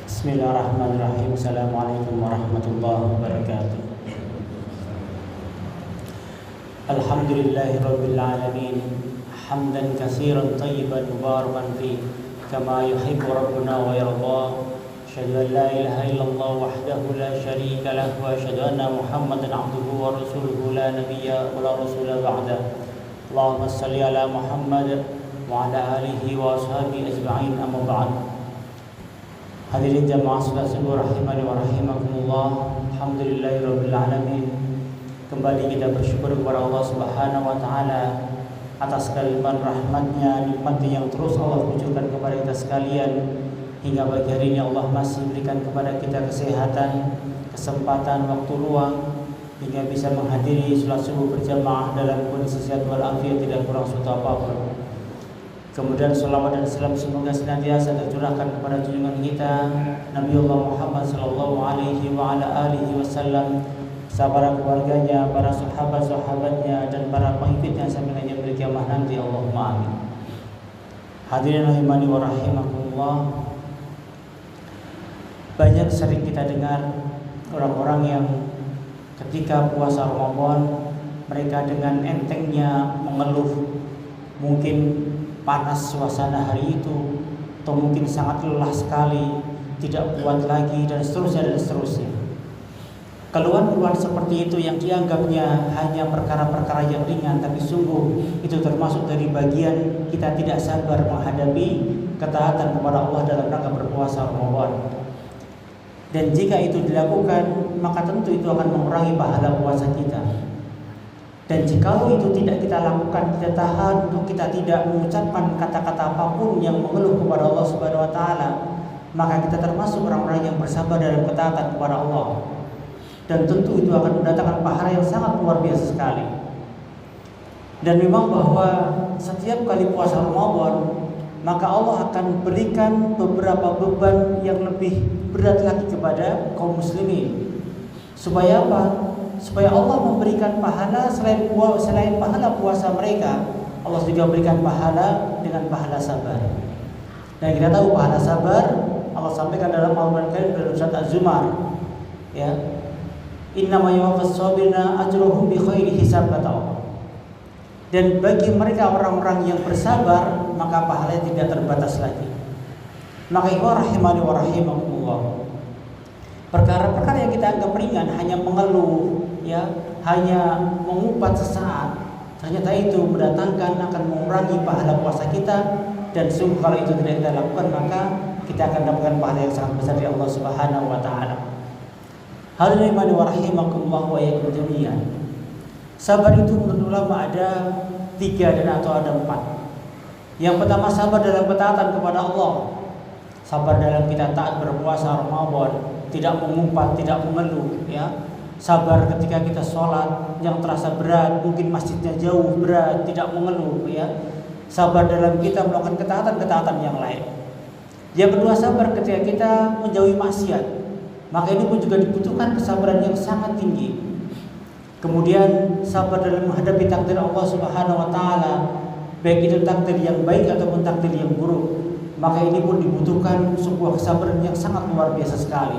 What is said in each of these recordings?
Bismillahirrahmanirrahim. Assalamualaikum warahmatullahi wabarakatuh. Alhamdulillahirabbil alamin. Hamdan katsiran thayyiban mubarakan fi kama yuhibbu rabbuna wa yarda. Asyhadu an la ilaha illallah wahdahu la syarika lahu wa asyhadu anna Muhammadan abduhu wa rasuluhu la nabiyya wa la rasula ba'da. Allahumma shalli ala Muhammad wa ala alihi wa ashabihi ajma'in, amma ba'd. Hadirin jamaah saudara rahimani wa rahimakumullah. Alhamdulillahirabbil alamin. Kembali kita bersyukur kepada Allah Subhanahu wa taala atas kalimat rahmatnya, nikmatnya yang terus Allah berikan kepada kita sekalian. Hingga pagi hari ini Allah masih berikan kepada kita kesehatan, kesempatan, waktu luang hingga bisa menghadiri salat subuh berjamaah dalam kondisi sehat walafiat, tidak kurang suatu apapun. Kemudian salawat dan salam semoga senantiasa tercurahkan kepada junjungan kita Nabiullah Muhammad sallallahu alaihi wa ala alihi wasallam, para keluarganya, para sahabat-sahabatnya dan para pengikutnya sampai hari kiamat nanti. Allahumma amin. Hadirin rahimani wa rahimakumullah. Banyak sering kita dengar orang-orang yang ketika puasa Ramadan mereka dengan entengnya mengeluh mungkin panas suasana hari itu, atau mungkin sangat lelah sekali, tidak kuat lagi, dan seterusnya dan seterusnya. Keluhan-keluhan seperti itu yang dianggapnya hanya perkara-perkara yang ringan, tapi sungguh itu termasuk dari bagian kita tidak sabar menghadapi ketaatan kepada Allah dalam rangka berpuasa Ramadan. Dan jika itu dilakukan, maka tentu itu akan mengurangi pahala puasa kita. Dan jikalau itu tidak kita lakukan, kita tahan untuk kita tidak mengucapkan kata-kata apapun yang mengeluh kepada Allah Subhanahu wa taala, maka kita termasuk orang-orang yang bersabar dalam ketaatan kepada Allah. Dan tentu itu akan mendatangkan pahala yang sangat luar biasa sekali. Dan memang bahwa setiap kali puasa Ramadan, maka Allah akan berikan beberapa beban yang lebih berat lagi kepada kaum muslimin. Supaya apa? Supaya Allah memberikan pahala selain pahala puasa mereka, Allah juga berikan pahala dengan pahala sabar. Dan kita tahu pahala sabar Allah sampaikan dalam Al-Qur'an dalam surat Az-Zumar, ya. Innama yuwaffas sabirina ajruhum bi khairi hisab, kata Allah. Dan bagi mereka orang-orang yang bersabar, maka pahalanya tidak terbatas lagi. Maka ikhwah rahimani wa rahimakumullah, perkara-perkara yang kita anggap ringan, hanya mengeluh, ya, hanya mengumpat sesaat, ternyata itu mendatangkan akan mengurangi pahala puasa kita. Dan sungguh kalau itu tidak kita lakukan, maka kita akan dapatkan pahala yang sangat besar dari Allah Subhanahu wa taala. Hadirin wa rahimakumullah wa iyyakum jami'an. Sabar itu menurut ulama ada 3 dan atau ada 4. Yang pertama, sabar dalam ketaatan kepada Allah. Sabar dalam kita taat berpuasa Ramadan, tidak mengumpat, tidak mengeluh, ya. Sabar ketika kita sholat yang terasa berat, mungkin masjidnya jauh, berat, tidak mengeluh, ya. Sabar dalam kita melakukan ketaatan-ketaatan yang lain. Yang kedua, sabar ketika kita menjauhi maksiat. Maka ini pun juga dibutuhkan kesabaran yang sangat tinggi. Kemudian sabar dalam menghadapi takdir Allah Subhanahu wa taala, baik itu takdir yang baik ataupun takdir yang buruk. Maka ini pun dibutuhkan sebuah kesabaran yang sangat luar biasa sekali.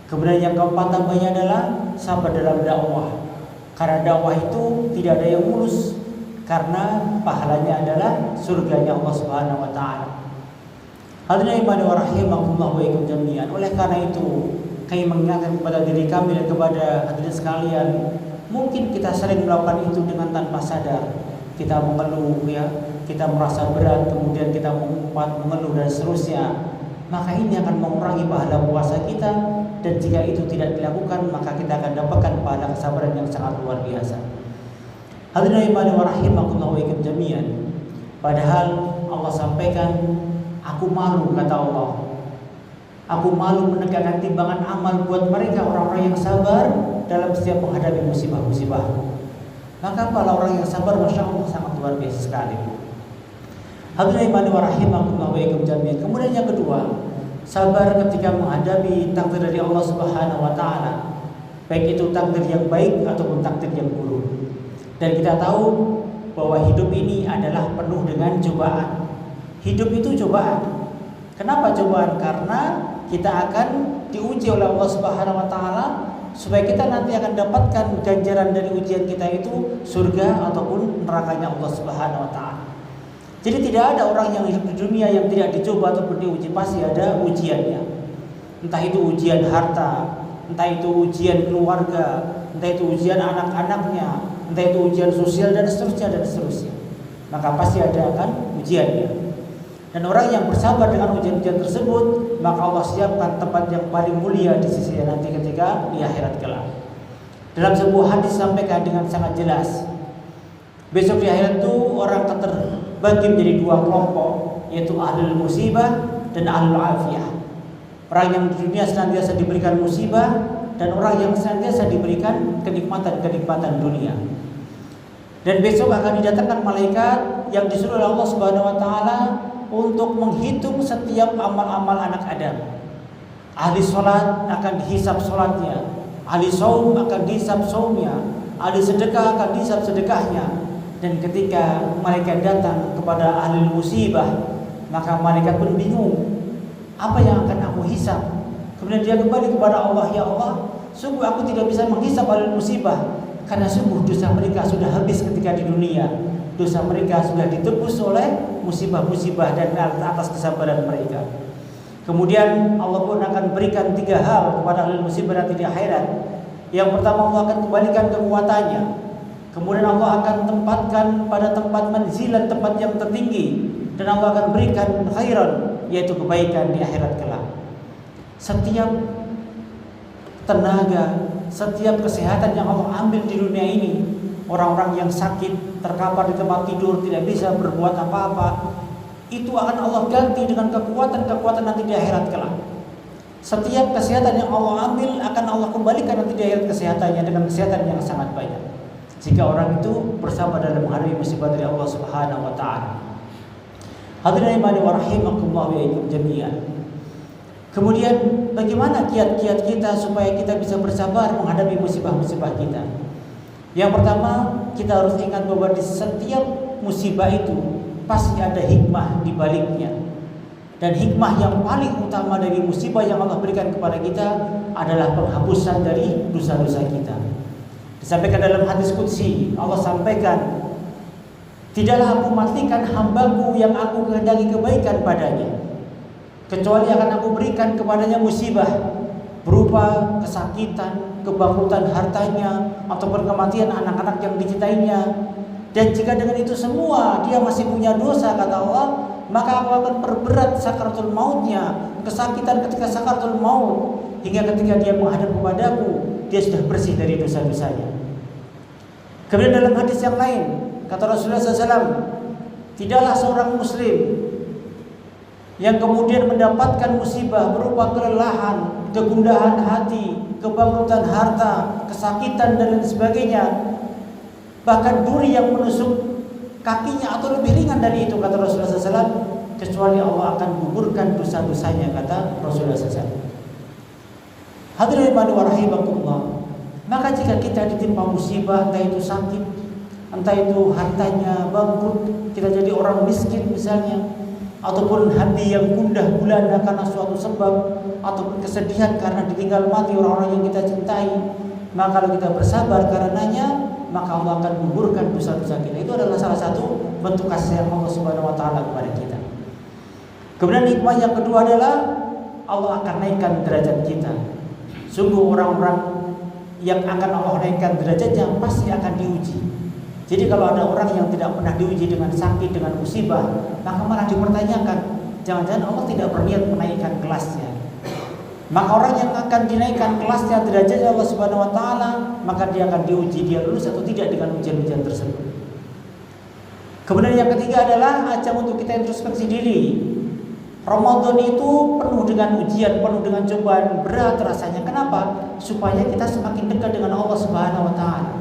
Kemudian yang keempat tambahnya adalah sabar dalam dakwah. Karena dakwah itu tidak ada yang mulus, karena pahalanya adalah surganya Allah Subhanahu wa taala. Hadirin wa rahimakumullah wa iyyakum jami'an. Oleh karena itu, kami mengingatkan kepada diri kami dan kepada hadirin sekalian, mungkin kita sering melakukan itu dengan tanpa sadar. Kita mengeluh, ya, kita merasa berat, kemudian kita mengumpat, mengeluh dan seterusnya. Maka ini akan mengurangi pahala puasa kita, dan jika itu tidak dilakukan, maka kita akan dapatkan pahala kesabaran yang sangat luar biasa. Hadirin wa rahimakumullah wa iyyakum jami'an. Padahal Allah sampaikan, aku malu, kata Allah, aku malu menegakkan timbangan amal buat mereka orang-orang yang sabar dalam setiap menghadapi musibah-musibah. Maka para orang yang sabar, masya Allah, sangat luar biasa sekali. Hadirin wa rahimakumullah wa iyyakum jami'an. Kemudian yang kedua, sabar ketika menghadapi takdir dari Allah Subhanahu wa taala, baik itu takdir yang baik ataupun takdir yang buruk. Dan kita tahu bahwa hidup ini adalah penuh dengan cobaan. Hidup itu cobaan. Kenapa cobaan? Karena kita akan diuji oleh Allah Subhanahu wa taala supaya kita nanti akan dapatkan ganjaran dari ujian kita itu surga ataupun nerakanya Allah Subhanahu wa taala. Jadi tidak ada orang yang hidup di dunia yang tidak dicoba ataupun diuji, pasti ada ujiannya. Entah itu ujian harta, entah itu ujian keluarga, entah itu ujian anak-anaknya, entah itu ujian sosial dan seterusnya dan seterusnya. Maka pasti ada akan ujiannya. Dan orang yang bersabar dengan ujian-ujian tersebut, maka Allah siapkan tempat yang paling mulia di sisi nanti ketika di akhirat kelak. Dalam sebuah hadis sampaikan dengan sangat jelas, besok di akhirat itu orang akan terbagi menjadi dua kelompok, yaitu ahlul musibah dan ahlul afiyah. Orang yang di dunia senantiasa diberikan musibah dan orang yang senantiasa diberikan kenikmatan-kenikmatan dunia. Dan besok akan didatangkan malaikat yang disuruh oleh Allah Subhanahu wa taala untuk menghitung setiap amal-amal anak Adam. Ahli salat akan dihisab salatnya, ahli saum akan dihisab saumnya, ahli sedekah akan dihisab sedekahnya. Dan ketika malaikat datang kepada ahli musibah, maka malaikat pun bingung, apa yang akan aku hisab? Kemudian dia kembali kepada Allah, ya Allah, sungguh aku tidak bisa menghisab ahli musibah karena sungguh dosa mereka sudah habis ketika di dunia. Dosa mereka sudah ditebus oleh musibah-musibah dan atas kesabaran mereka. Kemudian Allah pun akan berikan 3 hal kepada ahli musibah nanti di akhirat. Yang pertama, Allah akan kembalikan kekuatannya. Kemudian Allah akan tempatkan pada tempat manzilan, tempat yang tertinggi, dan Allah akan berikan khairan, yaitu kebaikan di akhirat kelak. Setiap tenaga, setiap kesehatan yang Allah ambil di dunia ini, orang-orang yang sakit, terkapar di tempat tidur, tidak bisa berbuat apa-apa, itu akan Allah ganti dengan kekuatan-kekuatan nanti di akhirat kelak. Setiap kesehatan yang Allah ambil akan Allah kembalikan nanti di akhirat kesehatannya dengan kesehatan yang sangat banyak. Jika orang itu bersabar dalam menghadapi musibah dari Allah Subhanahu wa taala. Hadirin wa rahimakumullah wa iyyakum jami'an. Kemudian bagaimana kiat-kiat kita supaya kita bisa bersabar menghadapi musibah-musibah kita? Yang pertama, kita harus ingat bahwa di setiap musibah itu pasti ada hikmah di baliknya. Dan hikmah yang paling utama dari musibah yang Allah berikan kepada kita adalah penghapusan dari dosa-dosa kita. Disampaikan dalam hadis qudsi, Allah sampaikan, tidaklah aku matikan hambaku yang aku kehendaki kebaikan padanya, kecuali akan aku berikan kepadanya musibah berupa kesakitan, kebangkrutan hartanya, ataupun kematian anak-anak yang dicintainya. Dan jika dengan itu semua dia masih punya dosa, kata Allah, maka aku akan perberat sakaratul mautnya, kesakitan ketika sakaratul maut, hingga ketika dia menghadap kepadaku, dia sudah bersih dari dosa-dosanya. Kemudian dalam hadis yang lain, kata Rasulullah SAW, tidaklah seorang muslim yang kemudian mendapatkan musibah berupa kelelahan, kegundahan hati, kebangkrutan harta, kesakitan dan lain sebagainya, bahkan duri yang menusuk kakinya atau lebih ringan dari itu, kata Rasulullah SAW, kecuali Allah akan gugurkan dosa-dosanya, kata Rasulullah SAW. Hadirin wa rahimakumullah. Maka jika kita ditimpa musibah, entah itu sakit, entah itu hartanya bangkrut, kita jadi orang miskin misalnya, ataupun hati yang gundah gulana karena suatu sebab, ataupun kesedihan karena ditinggal mati orang-orang yang kita cintai, maka kalau kita bersabar karenanya, maka Allah akan gugurkan dosa-dosa kita. Itu adalah salah satu bentuk kasih Allah Subhanahu wa taala kepada kita. Kemudian hikmah yang kedua adalah Allah akan naikkan derajat kita. Sungguh orang-orang yang akan Allah naikkan derajatnya pasti akan diuji. Jadi kalau ada orang yang tidak pernah diuji dengan sakit, dengan musibah, maka malah dipertanyakan, jangan-jangan Allah tidak berniat menaikkan kelasnya. Maka orang yang akan dinaikkan kelasnya derajatnya Allah Subhanahu wa taala, maka dia akan diuji, dia lulus atau tidak dengan ujian-ujian tersebut. Kemudian yang ketiga adalah ajang untuk kita introspeksi diri. Ramadan itu penuh dengan ujian, penuh dengan cobaan, berat rasanya. Kenapa? Supaya kita semakin dekat dengan Allah Subhanahu wa taala.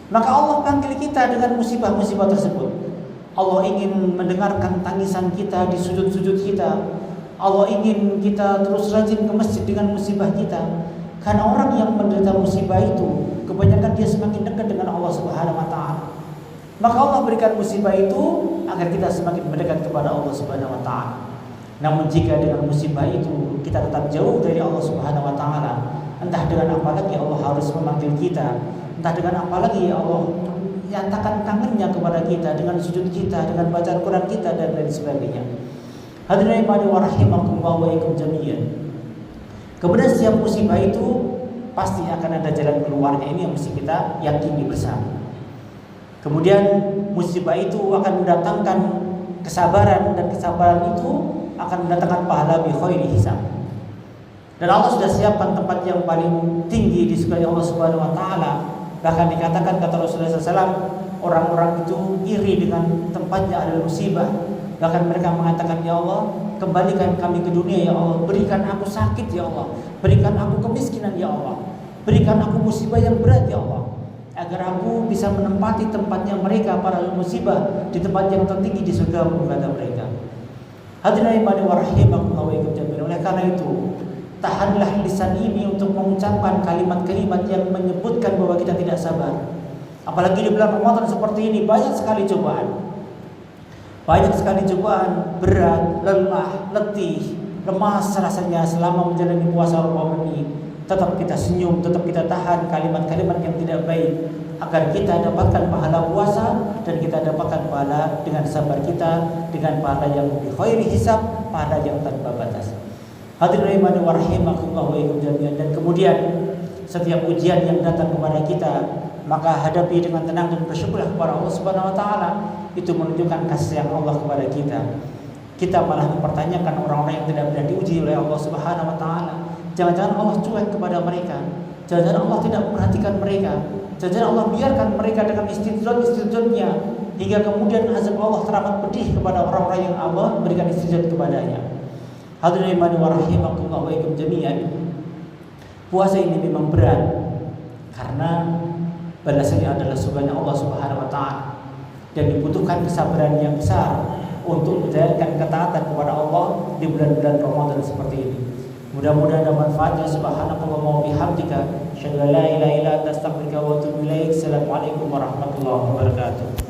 Maka Allah panggil kita dengan musibah-musibah tersebut. Allah ingin mendengarkan tangisan kita di sujud-sujud kita. Allah ingin kita terus rajin ke masjid dengan musibah kita. Karena orang yang menderita musibah itu, kebanyakan dia semakin dekat dengan Allah Subhanahu wa taala. Maka Allah berikan musibah itu agar kita semakin mendekat kepada Allah Subhanahu wa taala. Namun jika dengan musibah itu kita tetap jauh dari Allah Subhanahu wa taala, entah dengan apa lagi Allah harus memanggil kita, entah dengan apa lagi Allah nyatakan tangannya kepada kita dengan sujud kita, dengan baca Al-Quran kita dan lain sebagainya. Hadirin wa rahimakumullah wa iyyakum jami'an. Kemudian setiap musibah itu pasti akan ada jalan keluarnya, ini yang mesti kita yakini bersama. Kemudian musibah itu akan mendatangkan kesabaran, dan kesabaran itu akan mendatangkan pahala bi khairi hisab. Dan Allah sudah siapkan tempat yang paling tinggi di surga Allah Subhanahu wa taala. Bahkan dikatakan kata Rasulullah SAW, orang-orang itu iri dengan tempatnya ada musibah. Bahkan mereka mengatakan, ya Allah, kembalikan kami ke dunia ya Allah, berikan aku sakit ya Allah, berikan aku kemiskinan ya Allah, berikan aku musibah yang berat ya Allah, agar aku bisa menempati tempatnya mereka para musibah di tempat yang tertinggi di surga-Mu, kata mereka. Hadirin wa rahimakumullah wa iyyakum jami'an. Oleh karena itu, tahanlah lisan ini untuk mengucapkan kalimat-kalimat yang menyebutkan bahwa kita tidak sabar. Apalagi di bulan Ramadan seperti ini, banyak sekali cobaan. Banyak sekali cobaan, berat, lelah, letih, lemas rasanya selama menjalani puasa Ramadan ini. Tetap kita senyum, tetap kita tahan kalimat-kalimat yang tidak baik, agar kita dapatkan pahala puasa dan kita dapatkan pahala dengan sabar kita, dengan pahala yang bi khairi hisab, pahala yang tanpa batas. Hadirin wa rahimakumullah wa iyyakum jami'an. Dan kemudian setiap ujian yang datang kepada kita, maka hadapi dengan tenang dan bersyukurlah kepada Allah Subhanahu wa taala. Itu menunjukkan kasih sayang Allah kepada kita. Kita malah mempertanyakan orang-orang yang tidak pernah diuji oleh Allah Subhanahu wa taala. Jangan-jangan Allah cuek kepada mereka, jangan-jangan Allah tidak memperhatikan mereka, jangan-jangan Allah biarkan mereka dengan istidraj-istidrajnya, hingga kemudian azab Allah teramat pedih kepada orang-orang yang Allah berikan istidraj kepadanya. Hadirin wa rahimakumullah wa iyyakum jami'an. Puasa ini memang berat karena balasannya adalah surganya Allah Subhanahu wa taala, dan dibutuhkan kesabaran yang besar untuk menjalankan ketaatan kepada Allah di bulan-bulan Ramadan seperti ini. Mudah-mudahan ada manfaatnya. Subhanallah wa bihamdika, asyhadu an la ilaha illa anta, astaghfiruka wa atubu ilaik. Assalamualaikum warahmatullahi wabarakatuh.